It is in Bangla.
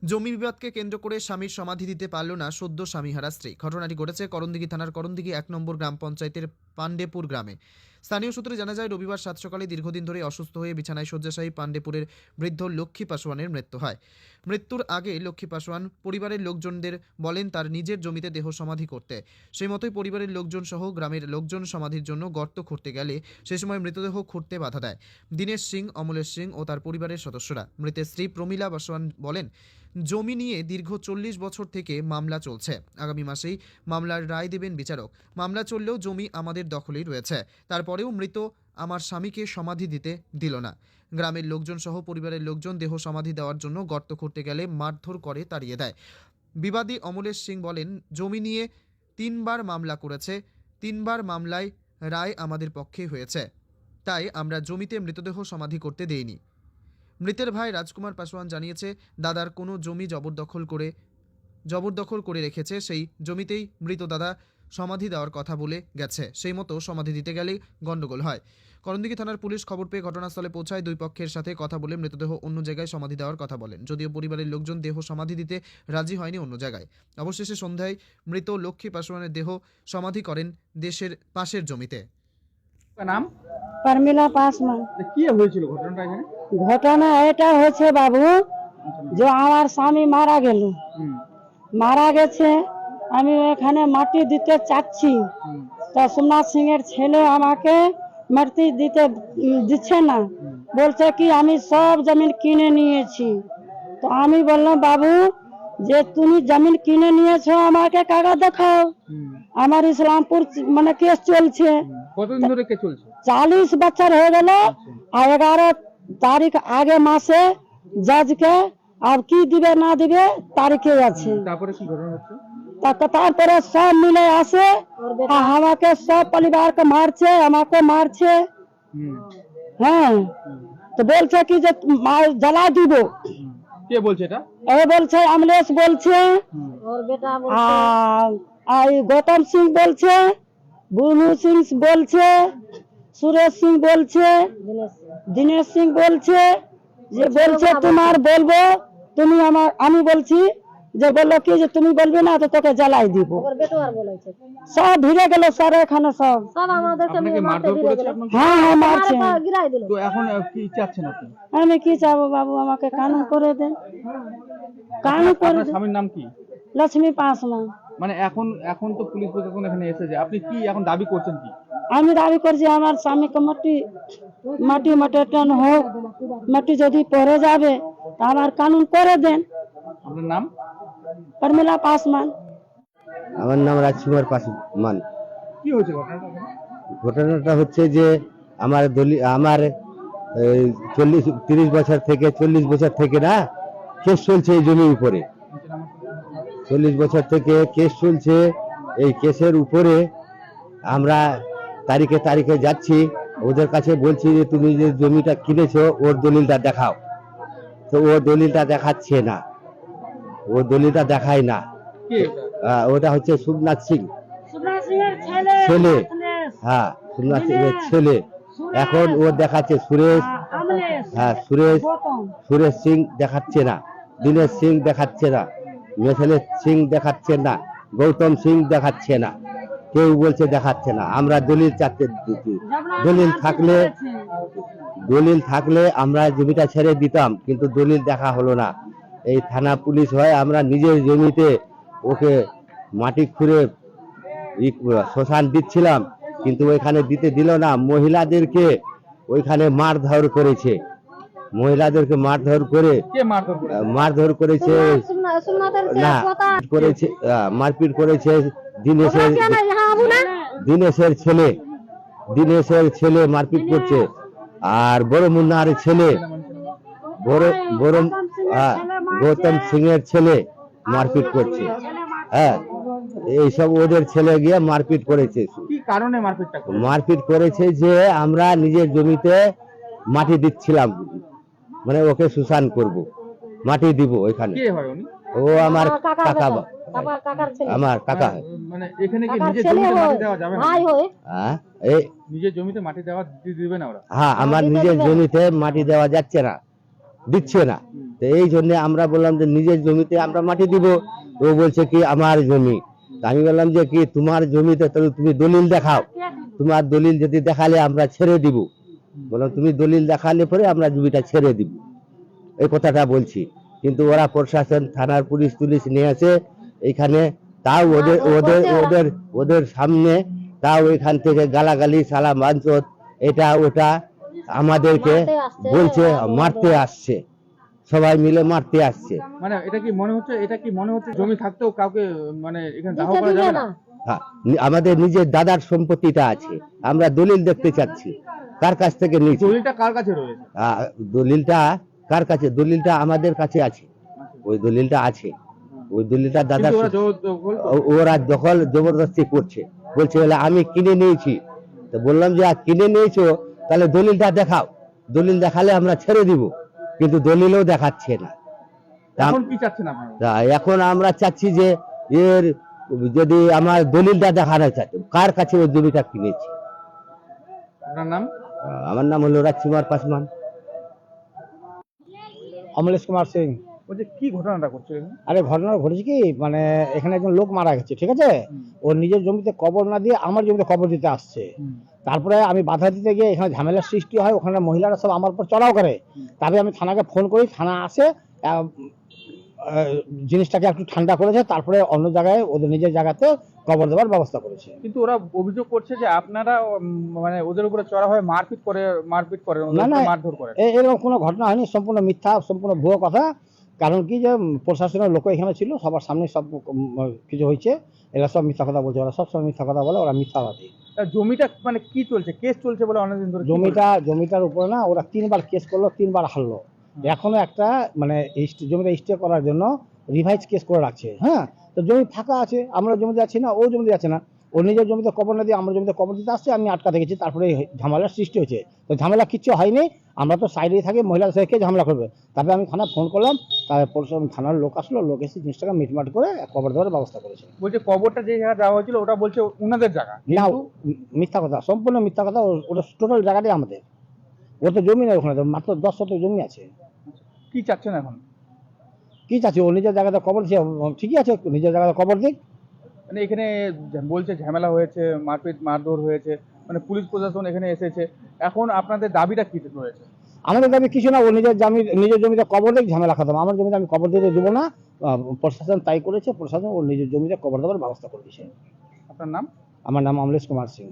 জমি বিবাদকে কেন্দ্র করে স্বামীর সমাধি দিতে পারল না সদ্য স্বামীহারা স্ত্রী। ঘটনাটি ঘটেছে করণদিঘি থানার করণদিঘি 1 নম্বর গ্রাম পঞ্চায়েতের পান্ডেপুর গ্রামে। স্থানীয় সূত্রে জানা যায়, রবিবার সাত সকালে দীর্ঘদিন ধরে অসুস্থ হয়ে বিছানায় শয্যাশায়ী পান্ডেপুরের বৃদ্ধ লক্ষ্মী পাসোয়ানের মৃত্যু হয়। মৃত্যুর আগে লক্ষ্মী পাসোয়ান পরিবারের লোকজনদের বলেন তার নিজের জমিতে দেহ সমাধি করতে। সেই মতোই পরিবারের লোকজন সহ গ্রামের লোকজন সমাধির জন্য গর্ত খুঁড়তে গেলে সে সময় মৃতদেহ খুঁড়তে বাধা দেয় দীনেশ সিং, অমলেশ সিং ও তার পরিবারের সদস্যরা। মৃতের স্ত্রী প্রমীলা পাসোয়ান বলেন, জমি নিয়ে দীর্ঘ 40 বছর থেকে মামলা চলছে। আগামী মাসেই মামলার রায় দেবেন বিচারক। মামলা চললেও জমি আমাদের দখলেই রয়েছে, তারপরেও মৃত আমার স্বামীকে সমাধি দিতে দিল না। গ্রামের লোকজন সহ পরিবারের লোকজন দেহ সমাধি দেওয়ার জন্য গর্ত খুঁড়তে গেলে মারধর করে তাড়িয়ে দেয়। বিবাদী অমলেশ সিং বলেন, জমি নিয়ে 3 বার মামলা করেছে, 3 বার মামলায় রায় আমাদের পক্ষে হয়েছে, তাই আমরা জমিতে মৃতদেহ সমাধি করতে দেইনি। মৃতের ভাই রাজকুমার পাসোয়ান জানিয়েছে, দাদার কোনো জমি জবরদখল করে রেখেছে, সেই জমিতেই মৃত দাদা সমাধি দেওয়ার কথা বলে গেছে, সেই মতো সমাধি দিতে গেলেই গণ্ডগোল হয়। করণদিঘি থানার পুলিশ খবর পেয়ে ঘটনাস্থলে পৌঁছায়। দুই পক্ষের সাথে কথা বলে মৃতদেহ অন্য জায়গায় সমাধি দেওয়ার কথা বলেন, যদিও পরিবারের লোকজন দেহ সমাধি দিতে রাজি হয়নি অন্য জায়গায়। অবশেষে সন্ধ্যায় মৃত লক্ষ্মী পাসোয়ানের দেহ সমাধি করেন দেশের পাশের জমিতে। নাম परमिला पासवान। কি হয়েছিল ঘটনাটা এখানে? ঘটনা এটা হয়েছে বাবু, যে আমার স্বামী মারা গেল, মারা গেছে, আমি এখানে মাটি দিতে চাচ্ছি, তো সোমনাথ সিং এর ছেলে আমাকে মাটি দিতে দিচ্ছে না, বলছে কি আমি সব জমিন কিনে নিয়েছি। তো আমি বললাম, বাবু যে তুমি জমিন কিনে নিয়েছো আমাকে কাগজ দেখাও। আমার ইসলামপুর মানে কেস চলছে, কতদিন ধরে কে চলছে? 40 বছর হয়ে গেল। আর 11 তারিখ আগে মাসে জজকে আর কি দিবে না দিবে তারিখে আছে। তারপরে কি ঘটনা হচ্ছে? তারপরে সব মিলে আসে, আমাকে সব পরিবারকে মারছে, আমাকে মারছে। হ্যাঁ, তো বলছে কি যে জ্বালা দিব। কে বলছে এটা? এ বলছে অমলেশ বলছে, আর গৌতম সিং বলছে, বুনু সিং বলছে, সুরেশ সিং বলছে, দীনেশ সিং বলছে, যে বলছে তোমার বলবো তুমি আমার, আমি বলছি যে বললো কি যে তুমি বলবি না তো তোকে জ্বালাই দিব। সব ভিড়ে গেল স্যার, এখানে সব আপনাকে মারধর করেছে আপনাকে? হ্যাঁ হ্যাঁ মারছে। তো এখন কি চাচ্ছেন আপনি? আমি কি চাবো বাবু, আমাকে কানুন করে দেন, কানুন করে আপনার দেন। স্বামীর নাম কি? লক্ষ্মী পাসওয়ান। মানে এখন তো পুলিশ প্রশাসন এখানে এসেছে, আপনি কি এখন দাবি করছেন কি? আমি দাবি করছি আমার স্বামীকে মাটি টন হোক, মাটি যদি পড়ে যাবে তা আমার কানুন করে দেন। আপনার নাম? परमिला पासवान। আমার নাম রাজকুমার পাসওয়ান। কি হয়েছে ঘটনাটা? ঘটনাটা হচ্ছে যে আমার আমার 30 বছর থেকে না কেস চলছে এই জমির উপরে। 40 বছর থেকে কেস চলছে। এই কেসের উপরে আমরা তারিখে যাচ্ছি, ওদের কাছে বলছি যে তুমি যে জমিটা কিনেছো ওর দলিলটা দেখাও। তো ও দলিলটা দেখাচ্ছে না, ও দলিলটা দেখায় না। ওটা হচ্ছে সোমনাথ সিং ছেলে, হ্যাঁ সোমনাথ সিং এর ছেলে। এখন ও দেখাচ্ছে সুরেশ, হ্যাঁ সুরেশ সিং দেখাচ্ছে না, দীনেশ সিং দেখাচ্ছে না, মেথলেশ সিং দেখাচ্ছে না, গৌতম সিং দেখাচ্ছে না, কেউ বলছে দেখাচ্ছে না। আমরা দলিল চাচ্ছে, দলিল থাকলে আমরা জমিটা ছেড়ে দিতাম, কিন্তু দলিল দেখা হলো না। এই থানা পুলিশ হয়, আমরা নিজের জমিতে ওকে মাটি খুঁড়ে শ্মশান দিচ্ছিলাম, কিন্তু ওইখানে দিতে দিল না। মহিলাদেরকে ওইখানে মারধর করেছে, মহিলাদেরকে মারধর করেছে না করেছে, মারপিট করেছে। দীনেশের ছেলে মারপিট করছে, আর বড় মুন্নার ছেলে, গৌতম সিং এর ছেলে মারপিট করছে। হ্যাঁ, এইসব ওদের ছেলে গিয়ে মারপিট করেছে। কি কারণে মারপিটটা করলো? মারপিট করেছে যে আমরা নিজের জমিতে মাটি দিচ্ছিলাম, মানে ওকে শ্মশান করব, মাটি দিব ওইখানে। কে হয় উনি? ও আমার কাকা, আমার কাকা। মানে এখানে কি নিজের জমিতে মাটি দেওয়া যাবে না? হ্যাঁ, এই নিজের জমিতে মাটি দেওয়া দিবে না ওরা? হ্যাঁ, আমার নিজের জমিতে মাটি দেওয়া যাচ্ছে না, দিচ্ছে না। তো এই জন্য আমরা বললাম যে নিজের জমিতে আমরা মাটি দিব। ও বলছে কি আমার জমি। তা আমি বললাম যে কি তোমার জমিতে তাহলে তুমি দলিল দেখাও, তোমার দলিল যদি দেখালে আমরা ছেড়ে দিব। বললাম তুমি দলিল দেখালে পরে আমরা জমিটা ছেড়ে দিব, এই কথাটা বলছি। কিন্তু ওরা প্রশাসন থানার পুলিশ টুলিশ নিয়ে আসে এখানে, তাও ওদের ওদের ওদের ওদের সামনে তাও এখান থেকে গালাগালি সালা মানচত এটা ওটা আমাদেরকে বলছে, মারতে আসছে, সবাই মিলে মারতে আসছে। মানে এটা কি মনে হচ্ছে জমি থাকতেও কাউকে মানে এখানে দাহ করা যাবে না? হ্যাঁ, আমাদের নিজের দাদার সম্পত্তিটা আছে, আমরা দলিল দেখতে চাচ্ছি কার কাছ থেকে নিয়েছি। দলিলটা কার কাছে রয়েছে? দলিলটা কার কাছে? দলিলটা আমাদের কাছে আছে, ওই দলিলটা আছে, ওই দলিলটা দাদার। কিন্তু ওরা জবরদখল ওরা দখল জবরদস্তি করছে, বলছে বলে আমি কিনে নিয়েছি। তো বললাম যে কিনে নিয়েছো তাহলে দলিলটা দেখাও, দলিল দেখালে আমরা ছেড়ে দিব, কিন্তু দলিলও দেখাচ্ছে না। এখন কি চাচ্ছেন আপনারা? তা এখন আমরা চাচ্ছি যে এর যদি আমার দলিলটা দেখানো চাচ্ছে কার কাছে ওই জমিটা কিনেছি। আপনার নাম? আমার নাম হলো রাজকুমার পাসওয়ান। অমলেশ কুমার সিং। বলছে কি ঘটনাটা করছে এখানে? আরে ঘটনা ঘটেছে কি, মানে এখানে একজন লোক মারা গেছে, ঠিক আছে, ওর নিজের জমিতে কবর না দিয়ে আমার জমিতে কবর দিতে আসছে। তারপরে আমি বাধা দিতে গিয়ে এখানে ঝামেলার সৃষ্টি হয়, ওখানে মহিলারা সব আমার উপর চড়াও করে। তবে আমি থানাকে ফোন করি, থানা আসে, জিনিসটাকে একটু ঠান্ডা করেছে, তারপরে অন্য জায়গায় ওদের নিজের জায়গাতে কবর দেওয়ার ব্যবস্থা করেছে। কিন্তু ওরা অভিযোগ করছে যে আপনারা মানে ওদের উপরে চড়া হয়ে মারপিট করে না, না, মারধর করে। এরকম কোনো ঘটনা হয়নি, সম্পূর্ণ মিথ্যা, সম্পূর্ণ ভুয়ো কথা। কারণ কি যে প্রশাসনের লোক এখানে ছিল, সবার সামনে সব কিছু হয়েছে, এরা সব মিথ্যা কথা বলছে, ওরা সবসময় মিথ্যা কথা বলে, ওরা মিথ্যাবাদী। জমিটা মানে কি চলছে, কেস চলছে বলে অনেকদিন ধরে? জমিটার উপরে না ওরা 3বার কেস করলো, 3বার হারলো। এখনো একটা মানে জমিটা স্টে করার জন্য রিভাইজ কেস করে রাখছে। হ্যাঁ, তো জমি ফাঁকা আছে, আমরা জমিতে যাচ্ছি না, ও জমিতে যাচ্ছে না, ও নিজের জমিতে কবর না দিয়ে আমার জমিতে কবর দিতে আসছে, আমি আটকাতে গেছি, তারপরে ঝামেলার সৃষ্টি হয়েছে। তো ঝামেলা কিচ্ছু হয়নি, আমরা তো সাইডেই থাকি, মহিলা কে ঝামেলা করবে। তারপরে আমি থানা ফোন করলাম, তারপর থানার লোক আসলো, লোক এসে জিনিসটাকে মিটমাট করে কবর দেওয়ার ব্যবস্থা করেছে। বলছে কবরটা যে জায়গায় দেওয়া হয়েছিল ওটা বলছে ওনাদের জায়গা। না, মিথ্যা কথা, সম্পূর্ণ মিথ্যা কথা। ওটা টোটাল জায়গাটাই আমাদের, ওর তো জমি নেই ওখানে, তো মাত্র 10 শতক জমি আছে। কি চাচ্ছেন এখন? কি চাচ্ছি, ও নিজের জায়গাতে কবর দিচ্ছে, ঠিকই আছে, নিজের জায়গাতে কবর দিক। মানে এখানে বলছে ঝামেলা হয়েছে, মারধর হয়েছে, মানে পুলিশ প্রশাসন এখানে এসেছে, এখন আপনাদের দাবিটা কি রয়েছে? আমাদের দাবি কিছু না, ও নিজের জমিতে কবর দিক, ঝামেলা খতম। আমার জমিতে আমি কবর দিতে দেবো না, প্রশাসন তাই করেছে, প্রশাসন ওর নিজের জমিতে কবর দেওয়ার ব্যবস্থা করে দিয়েছে। আপনার নাম? আমার নাম অমলেশ কুমার সিং।